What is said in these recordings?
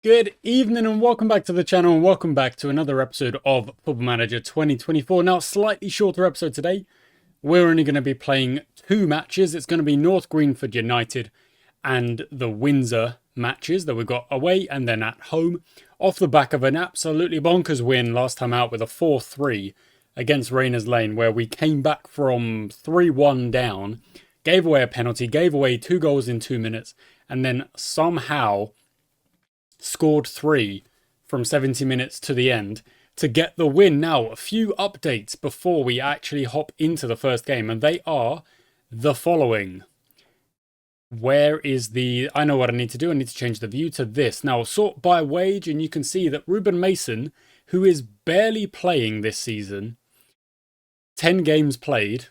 Good evening and welcome back to the channel and welcome back to another episode of Football Manager 2024. Now, slightly shorter episode today. We're only going to be playing two matches. It's going to be North Greenford United and the Windsor matches that we've got away and then at home. Off the back of an absolutely bonkers win last time out with a 4-3 against Rayners Lane, where we came back from 3-1 down, gave away a penalty, gave away 2 goals in 2 minutes, and then somehow scored 3 from 70 minutes to the end to get the win. Now, a few updates before we actually hop into the first game, and they are the following. Where is the... I know what I need to do. I need to change the view to this. Now, sort by wage, and you can see that Ruben Mason, who is barely playing this season, 10 games played,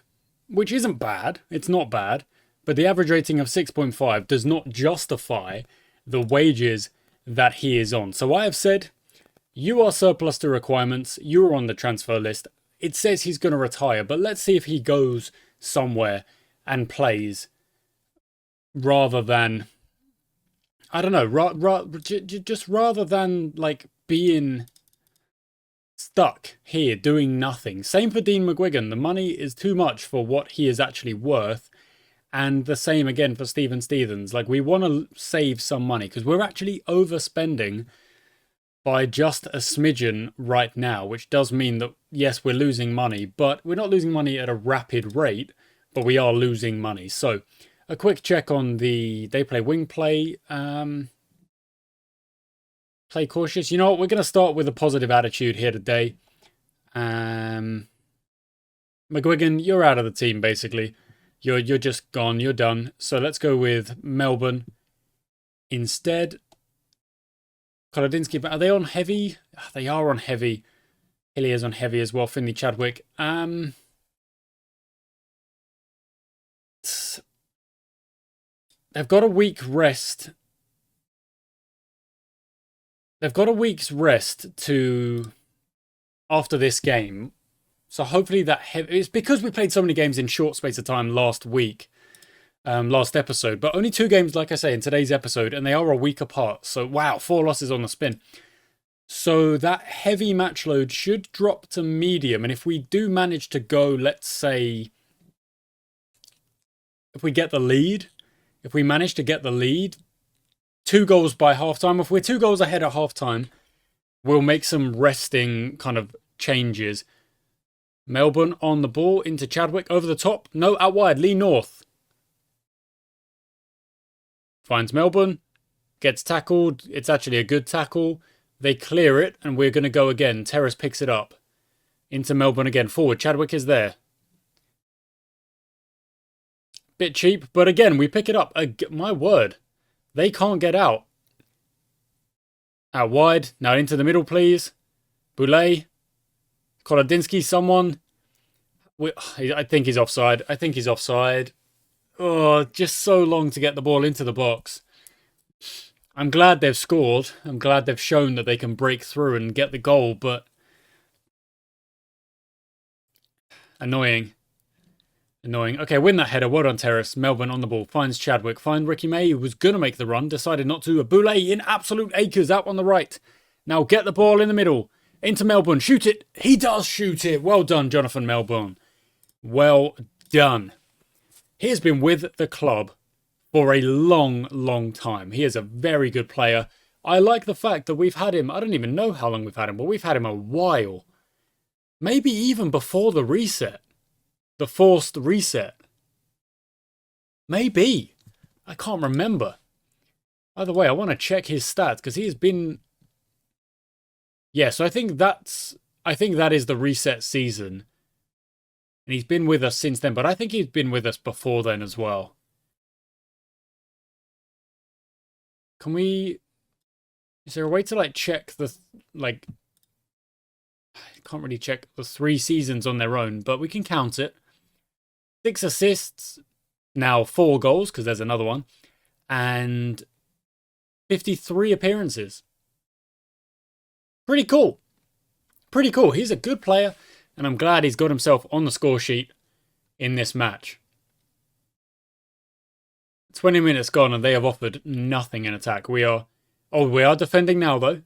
which isn't bad. It's not bad. But the average rating of 6.5 does not justify the wages that he is on. So I have said, you are surplus to requirements. You're on the transfer list. It says he's going to retire, but let's see if he goes somewhere and plays rather than, I don't know, just rather than like being stuck here doing nothing. Same for Dean McGuigan. The money is too much for what he is actually worth. And the same again for Stephen Stephens. Like, we want to save some money because we're actually overspending by just a smidgen right now, which does mean that, yes, we're losing money, but we're not losing money at a rapid rate, but we are losing money. So a quick check on the, they play wing play, play cautious. You know what? We're going to start with a positive attitude here today. McGuigan, you're out of the team, basically. You're just gone. You're done. So let's go with Melbourne instead. Kolodinsky, but are they on heavy? They are on heavy. Hillier's on heavy as well. Finley Chadwick. They've got a week rest. They've got a week's rest to after this game. So hopefully that it's because we played so many games in short space of time last week, last episode. But only 2 games, like I say, in today's episode, and they are a week apart. So wow, 4 losses on the spin. So that heavy match load should drop to medium. And if we do manage to go, let's say, if we get the lead, if we manage to get the lead, 2 goals by halftime. If we're 2 goals ahead at halftime, we'll make some resting kind of changes. Melbourne on the ball into Chadwick over the top. No, out wide. Lee North finds Melbourne. Gets tackled. It's actually a good tackle. They clear it and we're going to go again. Terrace picks it up. Into Melbourne again. Forward. Chadwick is there. Bit cheap, but again, we pick it up. My word. They can't get out. Out wide. Now into the middle, please. Boulay. Kolodinsky, someone. I think he's offside. I think he's offside. Oh, just so long to get the ball into the box. I'm glad they've scored. I'm glad they've shown that they can break through and get the goal, but annoying. Annoying. Okay, win that header. Well done, Terrace. Melbourne on the ball. Finds Chadwick. Finds Ricky May, who was going to make the run. Decided not to. Boulay in absolute acres out on the right. Now get the ball in the middle. Into Melbourne. Shoot it. He does shoot it. Well done, Jonathan Melbourne. Well done. He has been with the club for a long, long time. He is a very good player. I like the fact that we've had him. I don't even know how long we've had him, but we've had him a while. Maybe even before the reset. The forced reset. Maybe. I can't remember. Either way, I want to check his stats because he has been... Yeah, so I think that is the reset season. And he's been with us since then, but I think he's been with us before then as well. Can we... Is there a way to like check the... I can't really check the 3 seasons on their own, but we can count it. 6 assists, now 4 goals, because there's another one. And 53 appearances. Pretty cool. Pretty cool. He's a good player, and I'm glad he's got himself on the score sheet in this match. 20 minutes gone, and they have offered nothing in attack. We are Oh, we are defending now, though.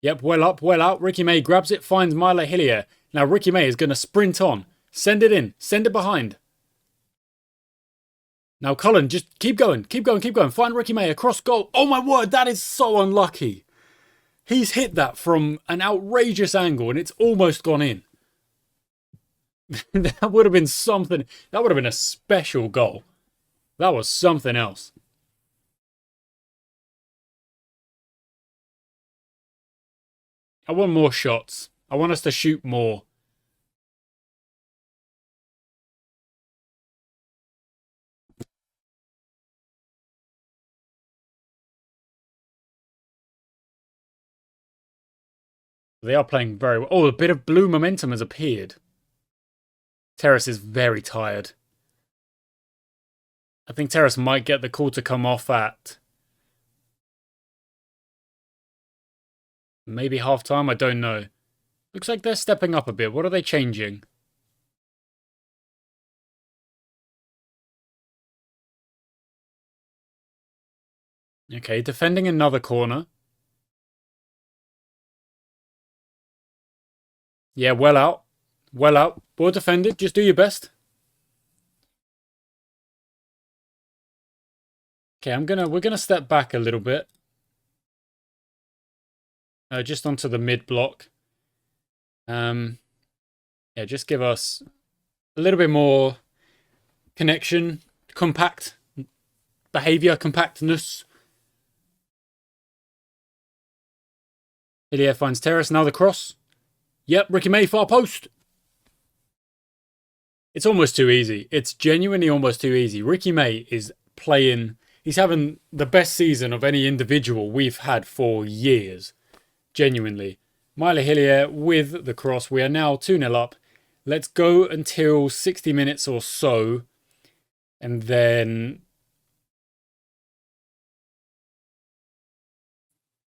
Yep, well up, well out. Ricky May grabs it, finds Milo Hillier. Now Ricky May is going to sprint on. Send it in. Send it behind. Now Cullen, just keep going, keep going, keep going. Find Ricky May across goal. Oh my word, that is so unlucky. He's hit that from an outrageous angle and it's almost gone in. That would have been something. That would have been a special goal. That was something else. I want more shots. I want us to shoot more. They are playing very well. Oh, a bit of blue momentum has appeared. Terrace is very tired. I think Terrace might get the call to come off at maybe half time. I don't know. Looks like they're stepping up a bit. What are they changing? Okay, defending another corner. Yeah, well out. Well out. Well defended. Just do your best. Okay, we're gonna step back a little bit. Just onto the mid block. Yeah, just give us a little bit more connection, compact behavior, compactness. Ilya finds Terrace. Now the cross. Yep, Ricky May, far post. It's almost too easy. It's genuinely almost too easy. Ricky May is playing. He's having the best season of any individual we've had for years. Genuinely. Milo Hillier with the cross. We are now 2-0 up. Let's go until 60 minutes or so. And then...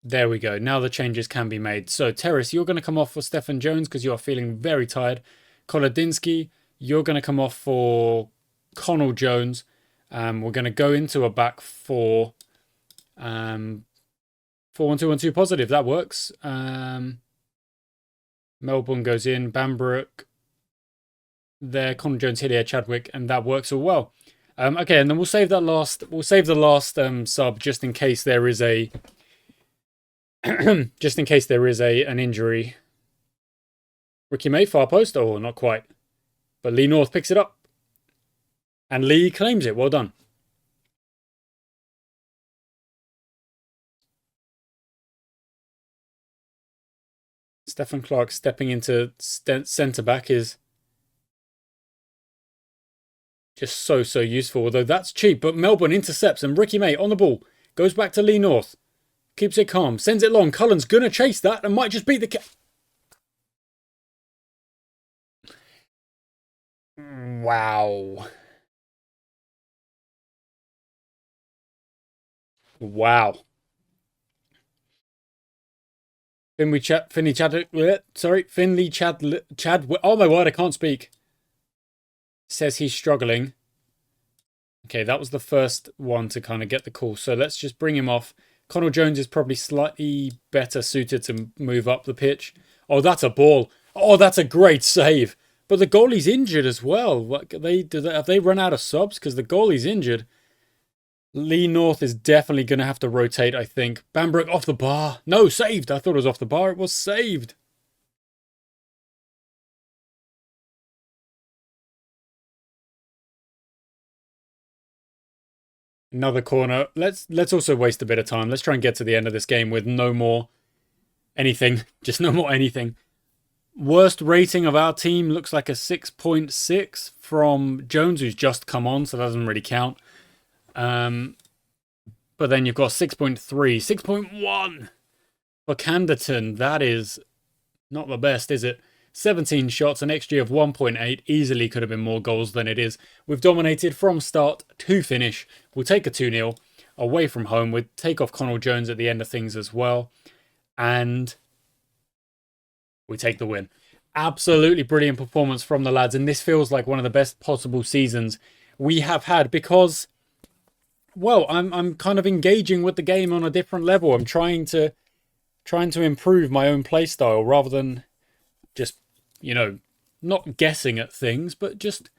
There we go. Now the changes can be made. So, Terrace, you're going to come off for Stephen Jones because you are feeling very tired. Kolodinsky, you're going to come off for Connell Jones. We're going to go into a back four. 4-1-2-1-2 positive. That works. Melbourne goes in. Bambrook. There. Connell Jones, Hillier, Chadwick. And that works all well. Okay, and then we'll save that last... We'll save the last sub just in case there is a... just in case there is an injury. Ricky May, far post. Oh, not quite. But Lee North picks it up. And Lee claims it. Well done. Stephen Clark stepping into centre-back is just so useful. Although that's cheap. But Melbourne intercepts and Ricky May on the ball. Goes back to Lee North. Keeps it calm. Sends it long. Cullen's going to chase that and might just beat the... Wow. Wow. Finley Chad... Oh my word, I can't speak. Says he's struggling. Okay, that was the first one to kind of get the call. So let's just bring him off. Connell Jones is probably slightly better suited to move up the pitch. Oh, that's a ball. Oh, that's a great save. But the goalie's injured as well. Have they run out of subs? Because the goalie's injured. Lee North is definitely going to have to rotate, I think. Bambrook off the bar. No, saved. I thought it was off the bar. It was saved. Another corner. Let's also waste a bit of time. Let's try and get to the end of this game with no more anything. Just no more anything. Worst rating of our team looks like a 6.6 from Jones, who's just come on, so that doesn't really count. But then you've got 6.3, 6.1 for Canderton. That is not the best, is it? 17 shots, an XG of 1.8. Easily could have been more goals than it is. We've dominated from start to finish. We'll take a 2-0 away from home. We'll take off Connell Jones at the end of things as well. And we take the win. Absolutely brilliant performance from the lads. And this feels like one of the best possible seasons we have had because Well, I'm kind of engaging with the game on a different level. I'm trying to improve my own playstyle rather than just, you know, not guessing at things, but just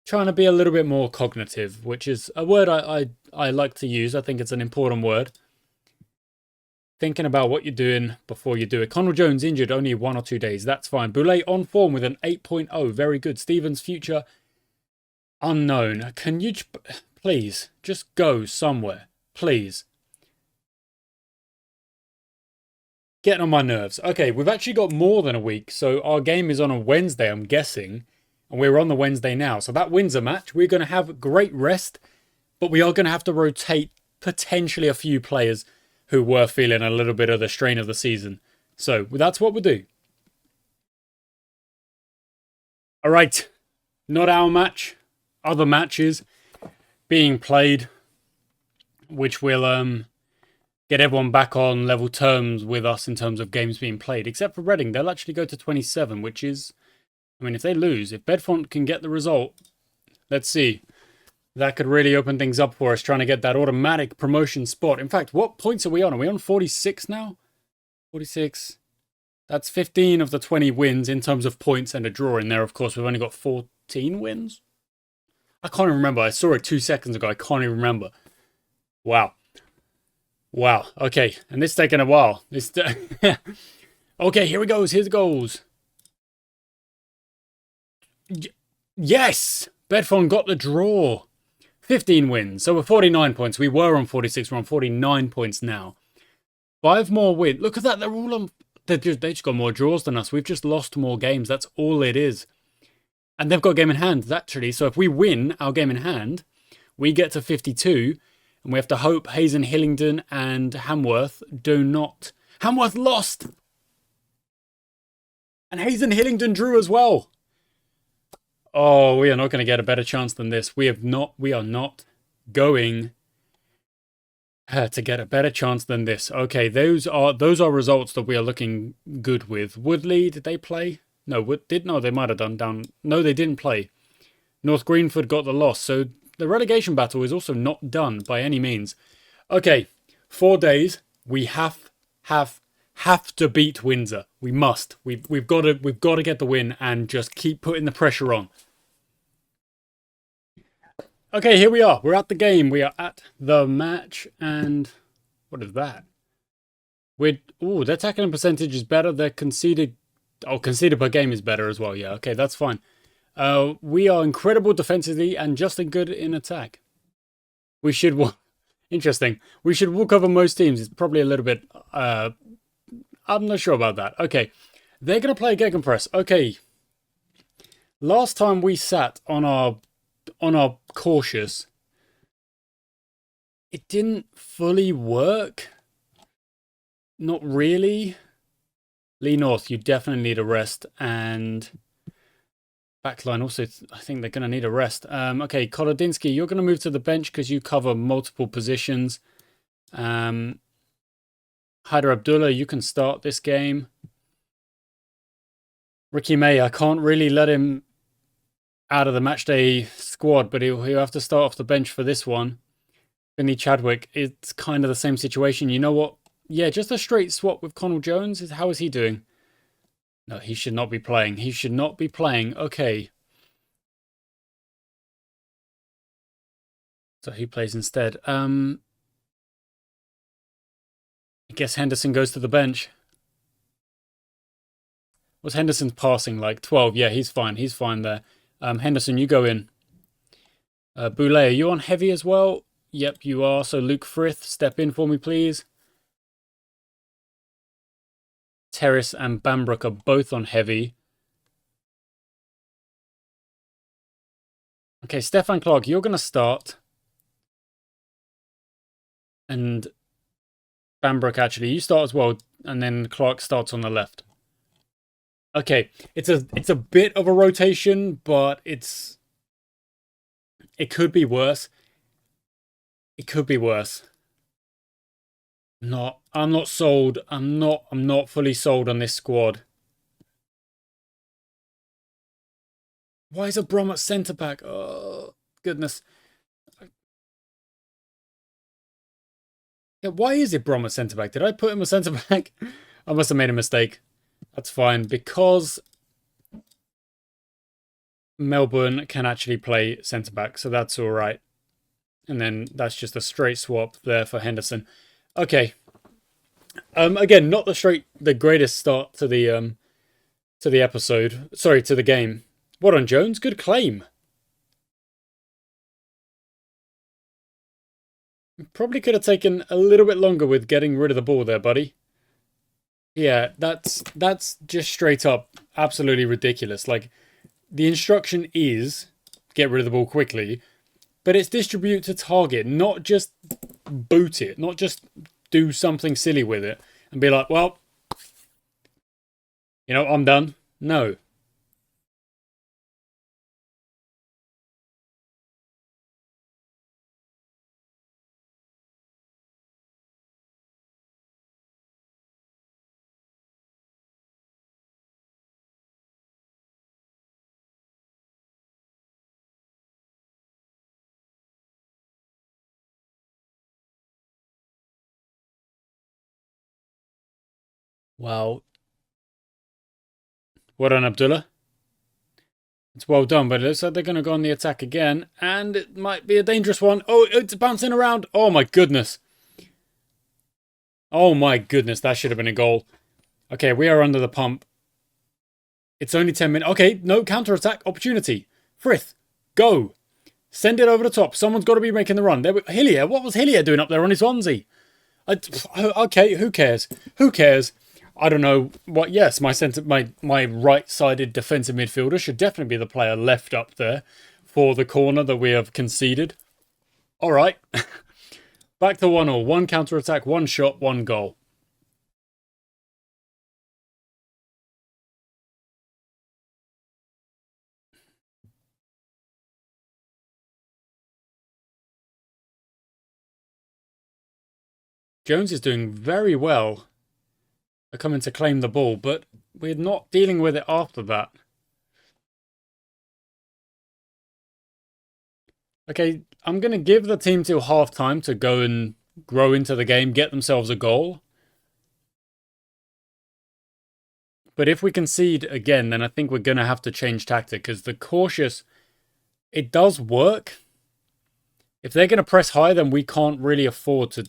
trying to be a little bit more cognitive, which is a word I like to use. I think it's an important word. Thinking about what you're doing before you do it. Connell Jones injured only 1 or 2 days. That's fine. Boulay on form with an 8.0. Very good. Stevens future unknown. Can you please just go somewhere? Please. Getting on my nerves. Okay, we've actually got more than a week. So our game is on a Wednesday, I'm guessing. And we're on the Wednesday now. So that wins a match. We're going to have great rest. But we are going to have to rotate potentially a few players who were feeling a little bit of the strain of the season. So that's what we'll do. All right. Not our match. Other matches being played, which will get everyone back on level terms with us in terms of games being played. Except for Reading, they'll actually go to 27, which is, I mean, if they lose, if Bedfont can get the result, let's see. That could really open things up for us, trying to get that automatic promotion spot. In fact, what points are we on? Are we on 46 now? 46. That's 15 of the 20 wins in terms of points and a draw in there. Of course, we've only got 14 wins. I can't even remember. I saw it 2 seconds ago. I can't even remember. Wow. Wow. Okay. And this is taking a while. This. Okay, here we go. Here's the goals. Yes! Bedfont got the draw. 15 wins. So we're 49 points. We were on 46. We're on 49 points now. 5 more wins. Look at that. They're all on. They just got more draws than us. We've just lost more games. That's all it is. And they've got a game in hand, actually. So if we win our game in hand, we get to 52. And we have to hope Hazen Hillingdon and Hamworth do not. Hamworth lost! And Hazen Hillingdon drew as well. Oh, we are not going to get a better chance than this. We are not going to get a better chance than this. Okay, those are results that we are looking good with. Woodley, did they play? No, they might have done down. No, they didn't play. North Greenford got the loss, so the relegation battle is also not done by any means. Okay, 4 days. We have to beat Windsor. We must. We've got to get the win and just keep putting the pressure on. Okay, here we are. We're at the game. We are at the match, and what is that? Their tackling percentage is better. Their conceded per game is better as well. Yeah, okay, that's fine. We are incredible defensively and just as good in attack. We should interesting. We should walk over most teams. It's probably a little bit. I'm not sure about that. Okay, they're gonna play a gegenpress. Okay. Last time we sat on our cautious, it didn't fully work. Not really. Lee North, you definitely need a rest, and backline also, I think they're going to need a rest. Okay, Kolodinsky, you're going to move to the bench because you cover multiple positions. Haider Abdullah, you can start this game. Ricky May, I can't really let him out of the matchday squad, but he'll have to start off the bench for this one. Vinny Chadwick, it's kind of the same situation. You know what? Yeah, just a straight swap with Connell Jones. How is he doing? No, he should not be playing. He should not be playing. Okay. So he plays instead. I guess Henderson goes to the bench. What's Henderson's passing like? 12. Yeah, he's fine. He's fine there. Henderson, you go in. Boulay, are you on heavy as well? Yep, you are. So Luke Frith, step in for me, please. Terrace and Bambrook are both on heavy. Okay, Stefan Clark, you're going to start. And Bambrook, actually, you start as well. And then Clark starts on the left. Okay, it's a bit of a rotation, but it could be worse. It could be worse. I'm not sold. I'm not fully sold on this squad. Why is a Brom at centre back? Oh goodness. Yeah, why is it Brom a centre-back? Did I put him a centre-back? I must have made a mistake. That's fine, because Melbourne can actually play centre-back, so that's all right. And then that's just a straight swap there for Henderson. Okay. Again, not the greatest start to the episode. Sorry, to the game. What on Jones? Good claim. Probably could have taken a little bit longer with getting rid of the ball there, buddy. Yeah, that's just straight up absolutely ridiculous. Like, the instruction is get rid of the ball quickly, but it's distribute to target, not just boot it, not just do something silly with it and be like, well, you know, I'm done. No. Well, well done, Abdullah. It's well done, but it looks like they're going to go on the attack again, and it might be a dangerous one. Oh, it's bouncing around. Oh, my goodness. Oh, my goodness. That should have been a goal. Okay, we are under the pump. It's only 10 minutes. Okay, no counter-attack opportunity. Frith, go. Send it over the top. Someone's got to be making the run. Hillier, what was Hillier doing up there on his onesie? Okay, who cares? Who cares? I don't know what. Yes, my right-sided defensive midfielder should definitely be the player left up there for the corner that we have conceded. All right, back to 1-1. One counter-attack, one shot, one goal. Jones is doing very well. They're coming to claim the ball, but we're not dealing with it after that. Okay, I'm going to give the team till half-time to go and grow into the game, get themselves a goal. But if we concede again, then I think we're going to have to change tactic, because the cautious, it does work. If they're going to press high, then we can't really afford to...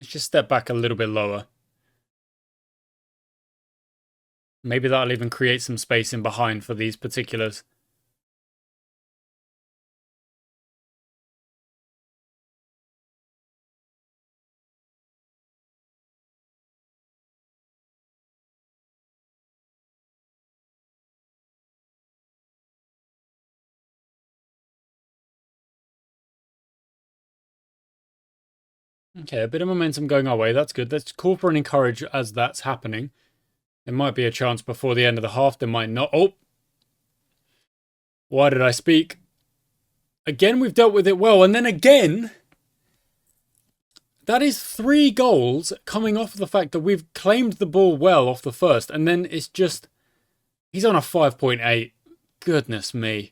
Let's just step back a little bit lower. Maybe that'll even create some space in behind for these particulars. Okay, a bit of momentum going our way. That's good. Let's call for and encourage as that's happening. There might be a chance before the end of the half. There might not. Oh! Why did I speak? Again, we've dealt with it well. And then again... That is 3 goals coming off the fact that we've claimed the ball well off the first. And then it's just... He's on a 5.8. Goodness me.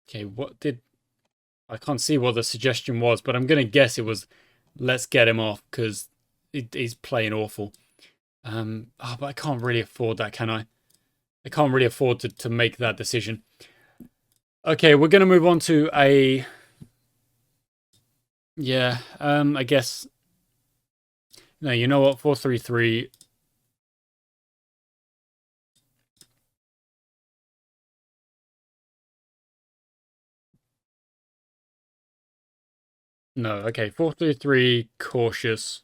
Okay, what did... I can't see what the suggestion was, but I'm going to guess it was let's get him off because he's playing awful. But I can't really afford that, can I? I can't really afford to make that decision. Okay, we're going to move on to a... Yeah, I guess... No, you know what? 4-3-3. No, okay. 4-3-3, cautious.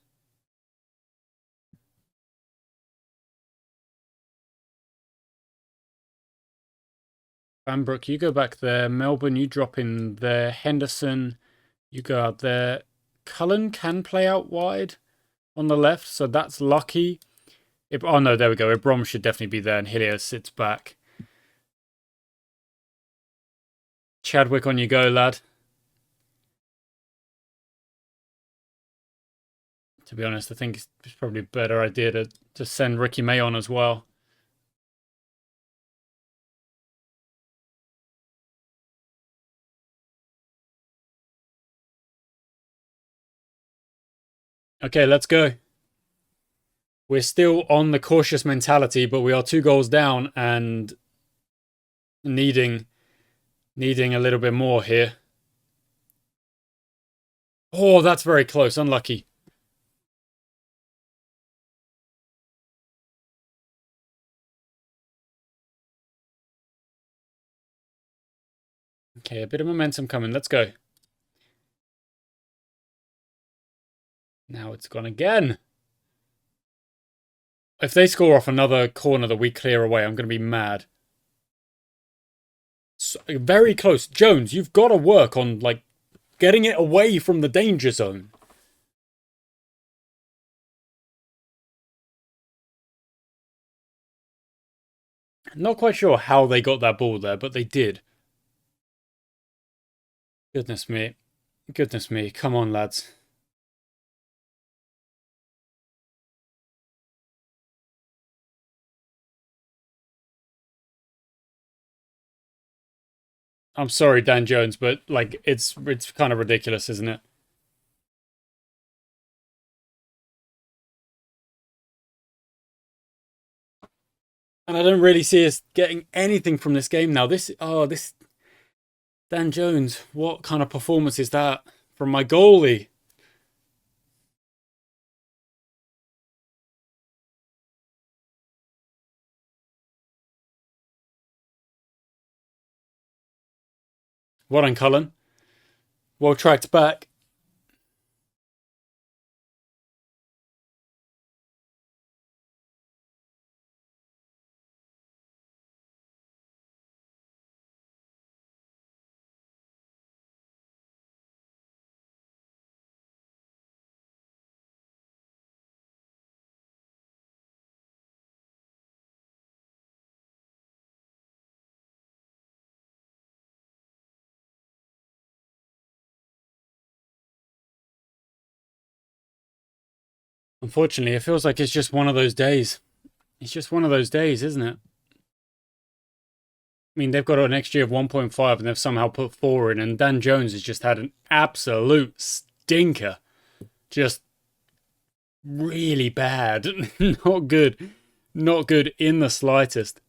Vanbrook, you go back there. Melbourne, you drop in there. Henderson, you go out there. Cullen can play out wide on the left, so that's lucky. Oh, no, there we go. Ibrom should definitely be there, and Hillier sits back. Chadwick, on you go, lad. To be honest, I think it's probably a better idea to send Ricky May on as well. Okay, let's go. We're still on the cautious mentality, but we are 2 goals down and needing a little bit more here. Oh, that's very close. Unlucky. Okay, a bit of momentum coming. Let's go. Now it's gone again. If they score off another corner that we clear away, I'm going to be mad. So, very close. Jones, you've got to work on, like, getting it away from the danger zone. Not quite sure how they got that ball there, but they did. Goodness me. Goodness me. Come on, lads. I'm sorry, Dan Jones, but, like, it's kind of ridiculous, isn't it? And I don't really see us getting anything from this game now. This Dan Jones, what kind of performance is that from my goalie? Well done, Cullen. Well tracked back. Unfortunately, it feels like it's just one of those days. It's just one of those days, isn't it? I mean, they've got an XG of 1.5 and they've somehow put 4 in, and Dan Jones has just had an absolute stinker. Just really bad. Not good. Not good in the slightest.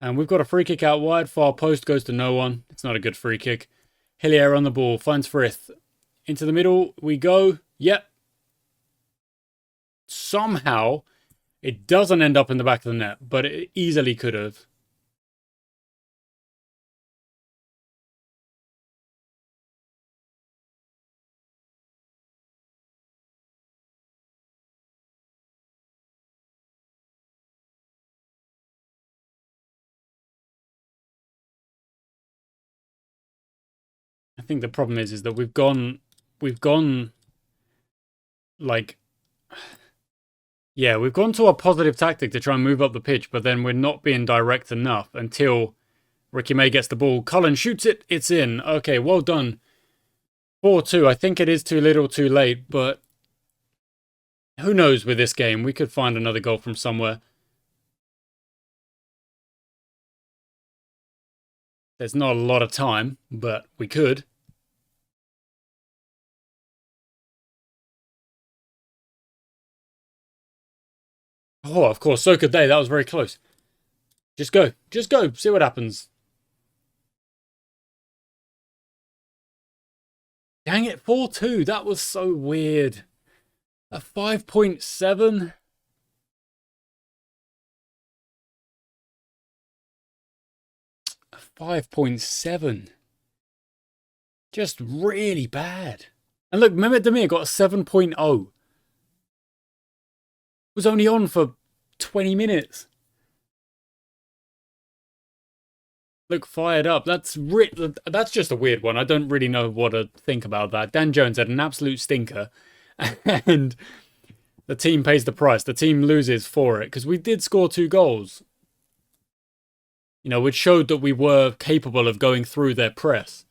And we've got a free kick out wide. Far post goes to no one. It's not a good free kick. Hillier on the ball. Finds Frith. Into the middle we go. Yep. Somehow it doesn't end up in the back of the net, but it easily could have. I think the problem is that we've gone like, yeah, we've gone to a positive tactic to try and move up the pitch, but then we're not being direct enough until Ricky May gets the ball. Cullen shoots it. It's in. Okay, well done. 4-2. I think it is too little too late, but who knows with this game? We could find another goal from somewhere. There's not a lot of time, but we could. Oh, of course, so could they. That was very close. Just go. Just go. See what happens. Dang it, 4-2. That was so weird. A 5.7? A 5.7. Just really bad. And look, Mehmet Demir got a 7.0. Was only on for 20 minutes. Look, fired up. That's just a weird one. I don't really know what to think about that. Dan Jones had an absolute stinker, and the team pays the price. The team loses for it because we did score 2 goals. You know, which showed that we were capable of going through their press.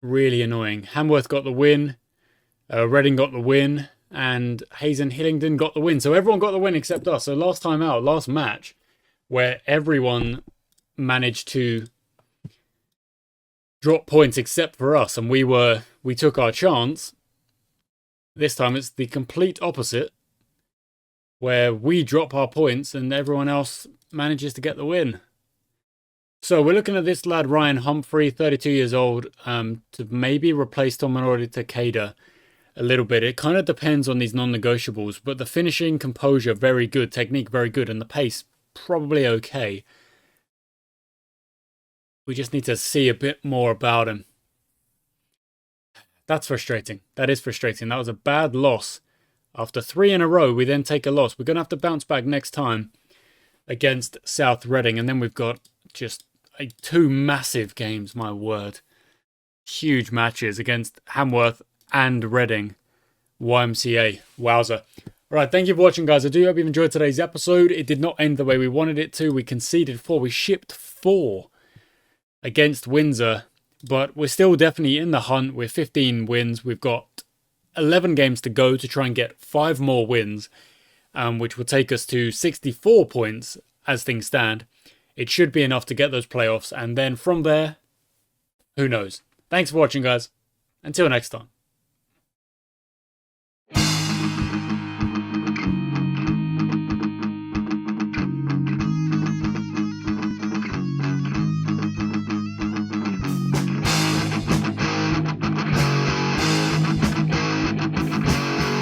Really annoying. Hamworth got the win. Reading got the win. And Hayes and Hillingdon got the win. So everyone got the win except us. So last time out, last match, where everyone managed to drop points except for us, and we took our chance. This time it's the complete opposite, where we drop our points and everyone else manages to get the win. So we're looking at this lad, Ryan Humphrey, 32 years old, to maybe replace Tomonori Takeda a little bit. It kind of depends on these non-negotiables, but the finishing, composure, very good. Technique, very good. And the pace, probably okay. We just need to see a bit more about him. That's frustrating. That is frustrating. That was a bad loss. After 3 in a row, we then take a loss. We're going to have to bounce back next time against South Reading. And then we've got just 2 massive games, my word. Huge matches against Hamworth and Reading. YMCA. Wowza. Alright, thank you for watching, guys. I do hope you've enjoyed today's episode. It did not end the way we wanted it to. We conceded 4. We shipped 4 against Windsor. But we're still definitely in the hunt. We're 15 wins. We've got 11 games to go to try and get 5 more wins, which will take us to 64 points as things stand. It should be enough to get those playoffs. And then from there, who knows? Thanks for watching, guys. Until next time.